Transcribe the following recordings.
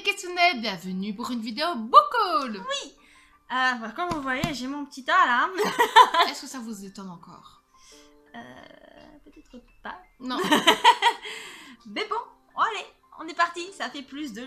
Kitsune, bienvenue pour une vidéo cool. Oui. Comme vous voyez, j'ai mon petit tas là. Est-ce que ça vous étonne encore? Peut-être pas. Non. Mais bon, allez, on est parti. Ça fait plus de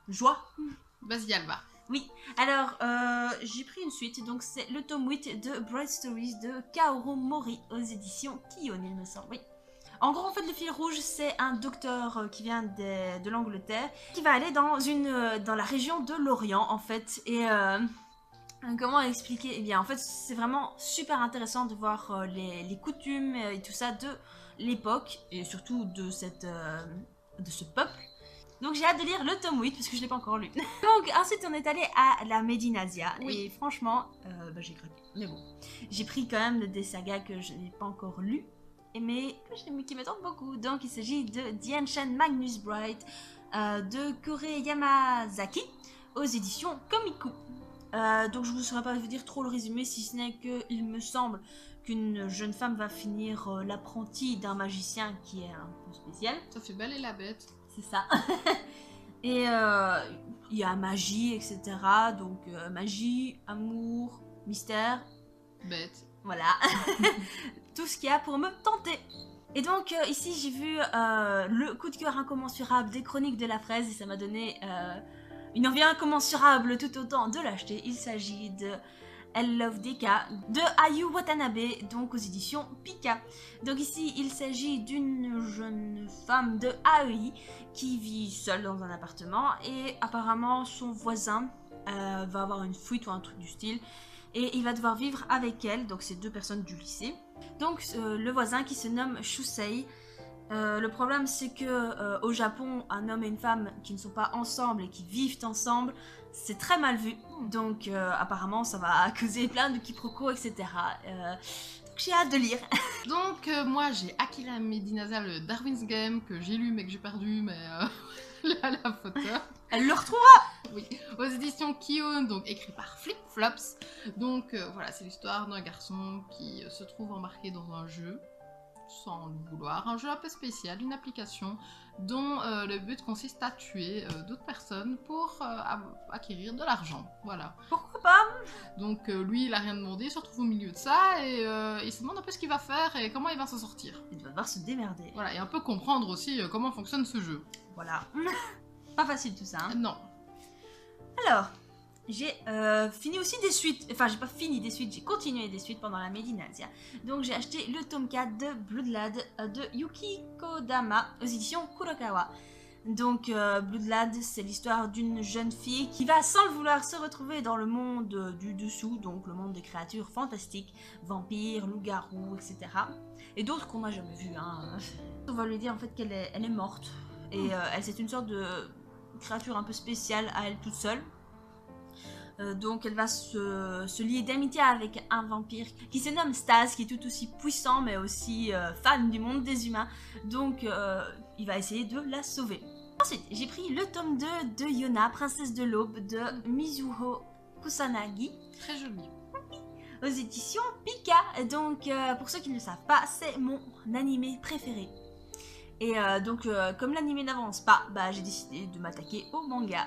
joie. Vas-y Alba. Oui, alors j'ai pris une suite, donc c'est le tome 8 de Bright Stories de Kaoru Mori aux éditions Kion, il me semble, oui. En gros, en fait, le fil rouge, c'est un docteur qui vient de l'Angleterre, qui va aller dans la région de l'Orient, en fait, et comment expliquer? Eh bien, en fait, c'est vraiment super intéressant de voir les coutumes et tout ça de l'époque, et surtout de ce peuple. Donc j'ai hâte de lire le tome 8 parce que je ne l'ai pas encore lu. Donc ensuite on est allé à la Medinasia et franchement j'ai craqué. Mais bon, j'ai pris quand même des sagas que je n'ai pas encore lues mais qui me tentent beaucoup. Donc il s'agit de The Ancient Magnus Bright de Kore Yamazaki aux éditions Komiku. Donc je ne saurais pas vous dire trop le résumé si ce n'est qu'il me semble qu'une jeune femme va finir l'apprenti d'un magicien qui est un peu spécial. Ça fait Belle et la Bête. C'est ça. Et il y a magie, etc. Donc magie, amour, mystère. Bête. Voilà. Tout ce qu'il y a pour me tenter. Et donc ici j'ai vu le coup de cœur incommensurable des Chroniques de la Fraise et ça m'a donné une envie incommensurable tout autant de l'acheter. Il s'agit de Elle Love Deka de Ayu Watanabe, donc aux éditions Pika. Donc ici, il s'agit d'une jeune femme de AEI qui vit seule dans un appartement et apparemment son voisin va avoir une fuite ou un truc du style et il va devoir vivre avec elle, donc c'est deux personnes du lycée. Donc le voisin qui se nomme Shusei. Le problème c'est que au Japon, un homme et une femme qui ne sont pas ensemble et qui vivent ensemble, c'est très mal vu. Donc apparemment ça va causer plein de quiproquos, etc. J'ai hâte de lire. Donc moi j'ai acquis la Medinasia, le Darwin's Game, que j'ai lu mais que j'ai perdu, mais là la photo. Elle le retrouvera. Oui, aux éditions Kion, donc écrit par Flip Flops. Donc voilà, c'est l'histoire d'un garçon qui se trouve embarqué dans un jeu, sans le vouloir, un jeu un peu spécial, une application dont le but consiste à tuer d'autres personnes pour acquérir de l'argent, voilà. Pourquoi pas? Donc lui il a rien demandé, il se retrouve au milieu de ça et il se demande un peu ce qu'il va faire et comment il va s'en sortir. Il va devoir se démerder. Voilà, et un peu comprendre aussi comment fonctionne ce jeu. Voilà. Pas facile tout ça, hein. Non. Alors, j'ai fini aussi des suites, enfin j'ai pas fini des suites, j'ai continué des suites pendant la Medinasia. Donc j'ai acheté le tome 4 de Bloodlad de Yuki Kodama aux éditions Kurokawa. Donc Bloodlad, c'est l'histoire d'une jeune fille qui va sans le vouloir se retrouver dans le monde du dessous, donc le monde des créatures fantastiques, vampires, loups-garous, etc. Et d'autres qu'on n'a jamais vues, hein. On va lui dire en fait qu'elle est morte et elle c'est une sorte de créature un peu spéciale à elle toute seule. Donc elle va se lier d'amitié avec un vampire qui se nomme Stas, qui est tout aussi puissant mais aussi fan du monde des humains. Donc il va essayer de la sauver. Ensuite, j'ai pris le tome 2 de Yona, Princesse de l'Aube de Mizuho Kusanagi. Très joli. Aux éditions Pika. Donc pour ceux qui ne le savent pas, c'est mon animé préféré. Et donc, comme l'anime n'avance pas, j'ai décidé de m'attaquer au manga.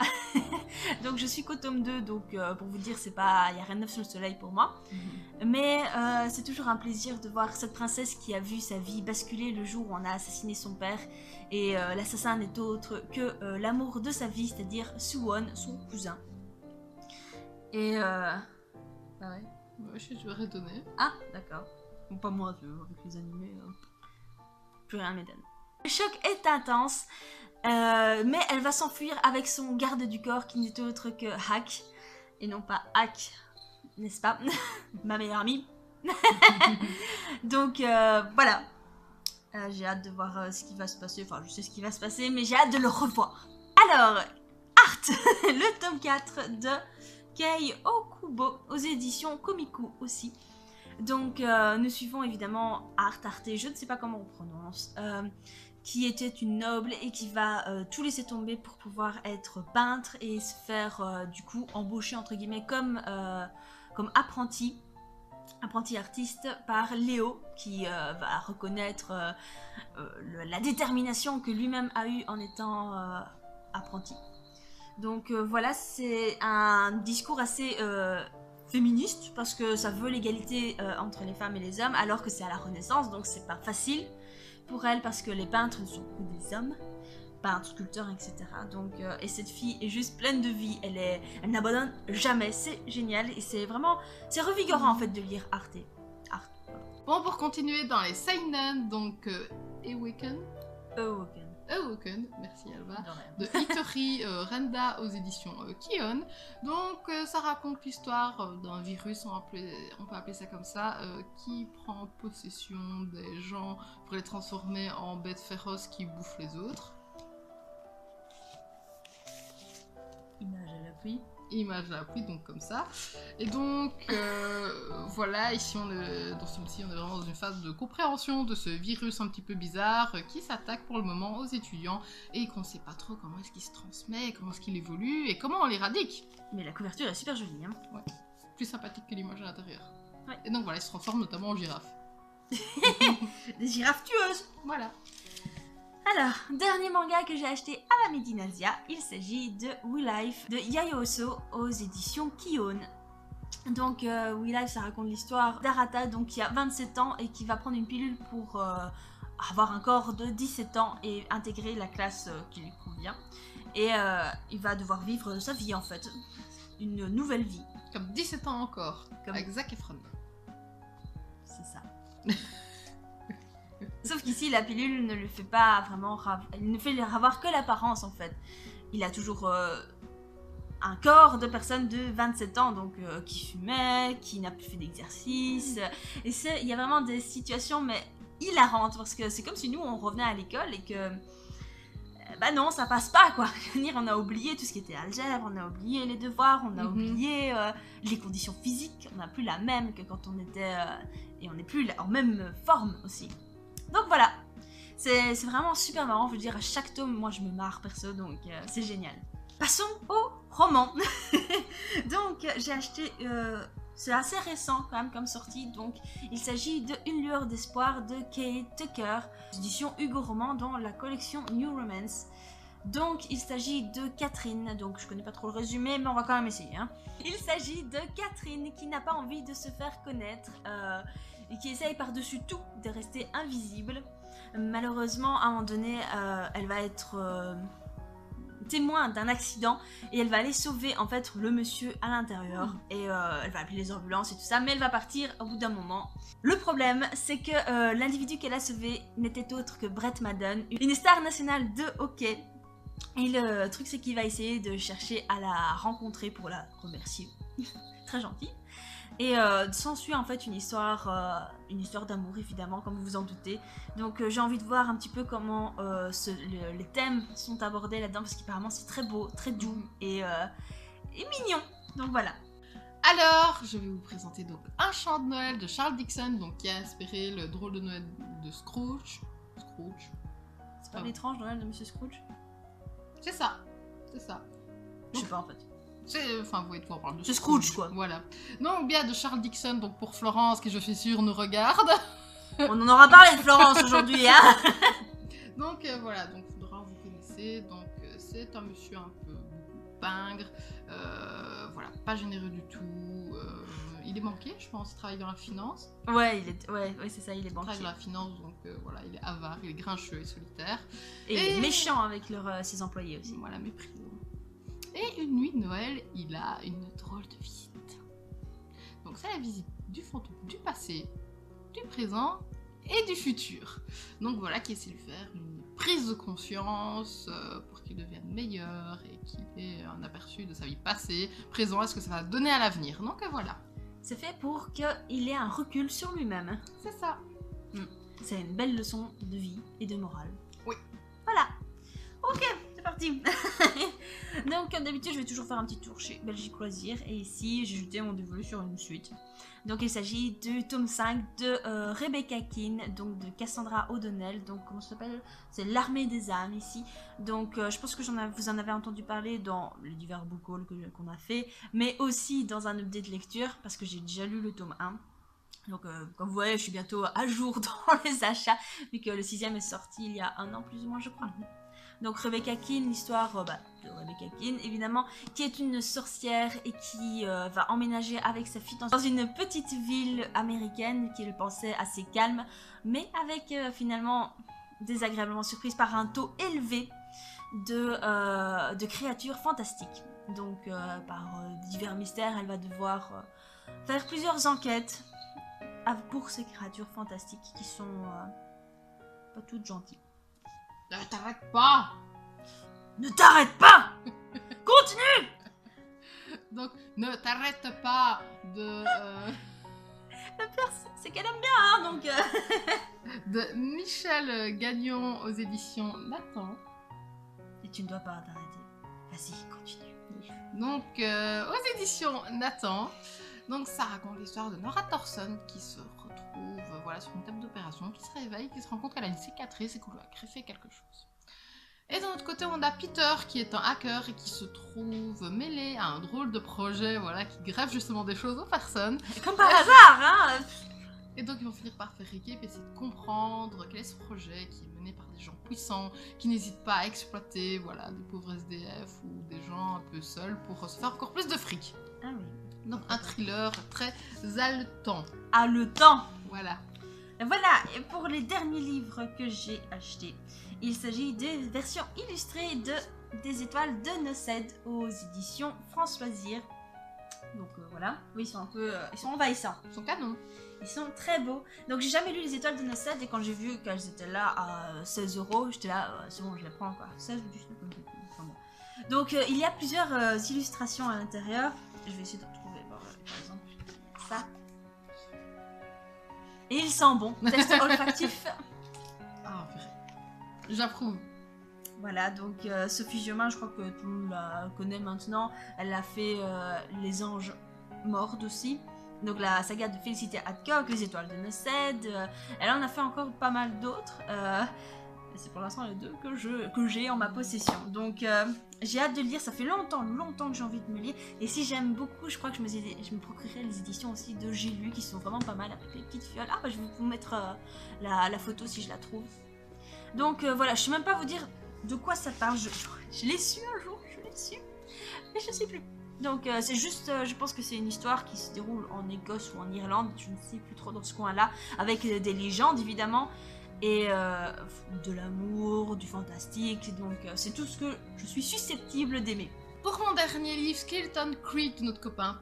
Donc, je suis qu'au tome 2, donc pour vous dire, il n'y a rien de neuf sous le soleil pour moi. Mais c'est toujours un plaisir de voir cette princesse qui a vu sa vie basculer le jour où on a assassiné son père. Et l'assassin n'est autre que l'amour de sa vie, c'est-à-dire Suwon, son cousin. Et ouais. Je suis toujours étonnée. Ah, d'accord. Bon, pas moi, avec les animés. Plus rien ne m'étonne. Le choc est intense, mais elle va s'enfuir avec son garde du corps qui n'est autre que Hack, et non pas Hack, n'est-ce pas? Ma meilleure amie. Donc voilà, j'ai hâte de voir ce qui va se passer, enfin je sais ce qui va se passer, mais j'ai hâte de le revoir. Alors, Art, le tome 4 de Kei Okubo aux éditions Komiku aussi. Donc nous suivons évidemment Arte, je ne sais pas comment on prononce, qui était une noble et qui va tout laisser tomber pour pouvoir être peintre et se faire du coup embaucher entre guillemets comme apprenti artiste par Léo qui va reconnaître la détermination que lui-même a eue en étant apprenti. Donc voilà, c'est un discours assez féministe parce que ça veut l'égalité entre les femmes et les hommes, alors que c'est à la Renaissance, donc c'est pas facile pour elle parce que les peintres ne sont que des hommes, peintres, sculpteurs, etc. Donc et cette fille est juste pleine de vie, elle n'abandonne jamais, c'est génial et c'est vraiment, c'est revigorant en fait de lire Arte. Bon, pour continuer dans les seinen, donc Awaken, merci Alba, de Hitori Renda aux éditions Kion. Donc ça raconte l'histoire d'un virus, on peut appeler ça comme ça, qui prend possession des gens pour les transformer en bêtes féroces qui bouffent les autres. Image à l'appui, donc comme ça. Et donc, voilà, ici, dans ce on est vraiment dans une phase de compréhension de ce virus un petit peu bizarre qui s'attaque pour le moment aux étudiants et qu'on ne sait pas trop comment est-ce qu'il se transmet, comment est-ce qu'il évolue et comment on l'éradique. Mais la couverture est super jolie, hein. Ouais, plus sympathique que l'image à l'intérieur. Ouais. Et donc voilà, il se transforme notamment en girafe. Des girafes tueuses. Voilà. Alors, dernier manga que j'ai acheté à la Medinasia, il s'agit de We Life de Yayoso aux éditions Kion. Donc We Life, ça raconte l'histoire d'Arata, donc qui a 27 ans et qui va prendre une pilule pour avoir un corps de 17 ans et intégrer la classe qui lui convient. Et il va devoir vivre sa vie en fait, une nouvelle vie. Comme 17 ans encore, avec Zac Efron. C'est ça. Sauf qu'ici, la pilule ne le fait pas vraiment... Il ne fait avoir que l'apparence, en fait. Il a toujours un corps de personne de 27 ans, donc qui fumait, qui n'a plus fait d'exercice. Et il y a vraiment des situations, mais hilarantes, parce que c'est comme si nous, on revenait à l'école et que... bah non, ça passe pas, quoi. On a oublié tout ce qui était algèbre, on a oublié les devoirs, on a oublié les conditions physiques. On n'a plus la même que quand on était... et on n'est plus en même forme, aussi. Donc voilà, c'est vraiment super marrant, je veux dire, à chaque tome, moi je me marre perso, donc c'est génial. Passons au roman. Donc j'ai acheté, c'est assez récent quand même comme sortie, donc il s'agit de Une lueur d'espoir de Kay Tucker, édition Hugo Roman dans la collection New Romance. Donc il s'agit de Catherine, donc je connais pas trop le résumé, mais on va quand même essayer. Hein. Il s'agit de Catherine qui n'a pas envie de se faire connaître, et qui essaye par-dessus tout de rester invisible. Malheureusement, à un moment donné, elle va être témoin d'un accident et elle va aller sauver en fait le monsieur à l'intérieur et elle va appeler les ambulances et tout ça, mais elle va partir au bout d'un moment. Le problème, c'est que l'individu qu'elle a sauvé n'était autre que Brett Madden, une star nationale de hockey. Et le truc, c'est qu'il va essayer de chercher à la rencontrer pour la remercier. Très gentil. Et s'ensuit en fait une histoire d'amour évidemment, comme vous vous en doutez. Donc j'ai envie de voir un petit peu comment les thèmes sont abordés là-dedans, parce qu'apparemment c'est très beau, très doux et mignon. Donc voilà. Alors, je vais vous présenter donc Un chant de Noël de Charles Dickens, donc qui a inspiré le drôle de Noël de Scrooge. C'est pas l'étrange Noël de Monsieur Scrooge? C'est ça, c'est ça. Je sais pas en fait. Enfin, vous voyez de quoi on parle de C'est Scrooge, quoi. Voilà. Donc, bien de Charles Dickens, donc pour Florence, qui je suis sûre nous regarde. On en aura parlé de Florence aujourd'hui, hein. Donc, voilà, donc Florence, vous connaissez. Donc, c'est un monsieur un peu pingre. Voilà, pas généreux du tout. Il est banquier, je pense, il travaille dans la finance. Ouais, c'est ça, il est banquier. Il travaille dans la finance, donc voilà, il est avare, il est grincheux et solitaire. Et méchant avec ses employés aussi. Voilà, méprisant. Et une nuit de Noël, il a une drôle de visite. Donc c'est la visite du fantôme du passé, du présent et du futur. Donc voilà, qui essaie de lui faire une prise de conscience pour qu'il devienne meilleur et qu'il ait un aperçu de sa vie passée, présent, est-ce que ça va donner à l'avenir. Donc voilà. C'est fait pour qu'il ait un recul sur lui-même. C'est ça. C'est une belle leçon de vie et de morale. Oui. Voilà. Ok, c'est parti. Donc comme d'habitude, je vais toujours faire un petit tour chez Belgique Loisirs. Et ici, j'ai jeté mon dévolu sur une suite. Donc il s'agit du tome 5 de Rebecca Keane, donc de Cassandra O'Donnell. Donc comment ça s'appelle? C'est l'Armée des âmes ici. Donc je pense que vous en avez entendu parler dans les divers book hauls qu'on a fait, mais aussi dans un update de lecture, parce que j'ai déjà lu le tome 1. Donc comme vous voyez, je suis bientôt à jour dans les achats, vu que le 6e est sorti il y a un an plus ou moins, je crois. Donc Rebecca Keane, l'histoire de Rebecca Keane, évidemment, qui est une sorcière et qui va emménager avec sa fille dans une petite ville américaine qui elle pensait assez calme, mais avec finalement désagréablement surprise par un taux élevé de créatures fantastiques. Donc par divers mystères, elle va devoir faire plusieurs enquêtes pour ces créatures fantastiques qui sont pas toutes gentilles. Ne t'arrête pas. Ne t'arrête pas. Continue. Donc, ne t'arrête pas de... Le pire, c'est qu'elle aime bien, hein, donc... de Michel Gagnon aux éditions Nathan. Et tu ne dois pas t'arrêter. Vas-y, continue. Donc, aux éditions Nathan. Donc, ça raconte l'histoire de Nora Thorson qui se retrouve voilà, sur une table d'opération, qui se réveille, qui se rend compte qu'elle a une cicatrice et qu'on lui a greffé quelque chose. Et d'un autre côté, on a Peter qui est un hacker et qui se trouve mêlé à un drôle de projet voilà, qui greffe justement des choses aux personnes. Comme par hasard, hein. Et donc, ils vont finir par faire équipe et essayer de comprendre quel est ce projet qui est mené par des gens puissants qui n'hésitent pas à exploiter voilà, des pauvres SDF ou des gens un peu seuls pour se faire encore plus de fric. Ah oui. Donc un thriller très haletant. Haletant. Voilà. Voilà, et pour les derniers livres que j'ai achetés, il s'agit des versions illustrées de Des étoiles de Nocède aux éditions France Loisirs. Donc voilà, oui, ils sont un peu... ils sont envahissants. Ils sont canons. Ils sont très beaux. Donc j'ai jamais lu les étoiles de Nocède et quand j'ai vu qu'elles étaient là à 16 €, j'étais là, c'est bon, je les prends quoi. 16 ou 19 €. Enfin, bon. Donc il y a plusieurs illustrations à l'intérieur. Je vais essayer de retrouver, par exemple, ça. Et il sent bon. Test olfactif. Ah, vrai. J'approuve. Voilà, donc Sophie Germain, je crois que tout le monde la connaît maintenant. Elle a fait Les Anges Morts aussi. Donc la saga de Félicité Hadcock, Les Étoiles de Nocède. Elle en a fait encore pas mal d'autres. C'est pour l'instant les deux que j'ai en ma possession. Donc j'ai hâte de le lire, ça fait longtemps que j'ai envie de me lire. Et si j'aime beaucoup, je crois que je me procurerai les éditions aussi de J'ai lu qui sont vraiment pas mal avec les petites fioles. Ah bah je vais vous mettre la photo si je la trouve. Donc voilà, je sais même pas vous dire de quoi ça parle. Je l'ai su un jour, je l'ai su. Mais je sais plus. Donc c'est juste, je pense que c'est une histoire qui se déroule en Écosse ou en Irlande, je ne sais plus trop dans ce coin-là, avec des légendes évidemment. Et de l'amour, du fantastique, donc c'est tout ce que je suis susceptible d'aimer. Pour mon dernier livre, Skeleton Creek de notre copain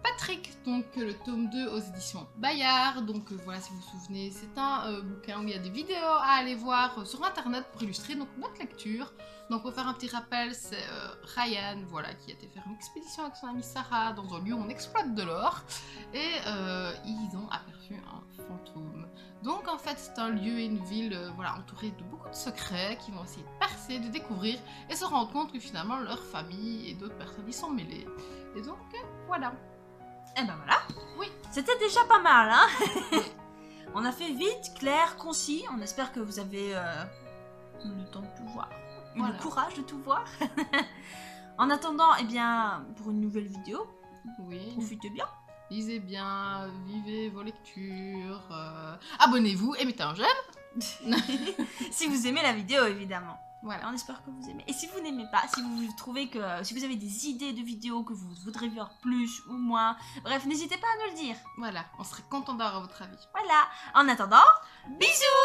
Patrick, donc le tome 2 aux éditions Bayard. Donc voilà, si vous vous souvenez, c'est un bouquin où il y a des vidéos à aller voir sur internet pour illustrer donc notre lecture. Donc pour faire un petit rappel, c'est Ryan voilà, qui a été faire une expédition avec son amie Sarah dans un lieu où on exploite de l'or. Et ils ont aperçu un fantôme. Donc en fait c'est un lieu et une ville voilà, entourés de beaucoup de secrets qui vont essayer de percer, de découvrir et se rendre compte que finalement leur famille et d'autres personnes y sont mêlées. Et donc voilà. Et ben voilà. Oui. C'était déjà pas mal, hein. On a fait vite, clair, concis. On espère que vous avez eu le temps de tout voir. Voilà. Le courage de tout voir. En attendant, eh bien, pour une nouvelle vidéo, oui. Profitez bien. Lisez bien, vivez vos lectures, abonnez-vous et mettez un j'aime. Si vous aimez la vidéo, évidemment. Voilà. On espère que vous aimez. Et si vous n'aimez pas, si vous trouvez que... Si vous avez des idées de vidéos que vous voudrez voir plus ou moins, bref, n'hésitez pas à nous le dire. Voilà, on serait content d'avoir votre avis. Voilà. En attendant, bisous!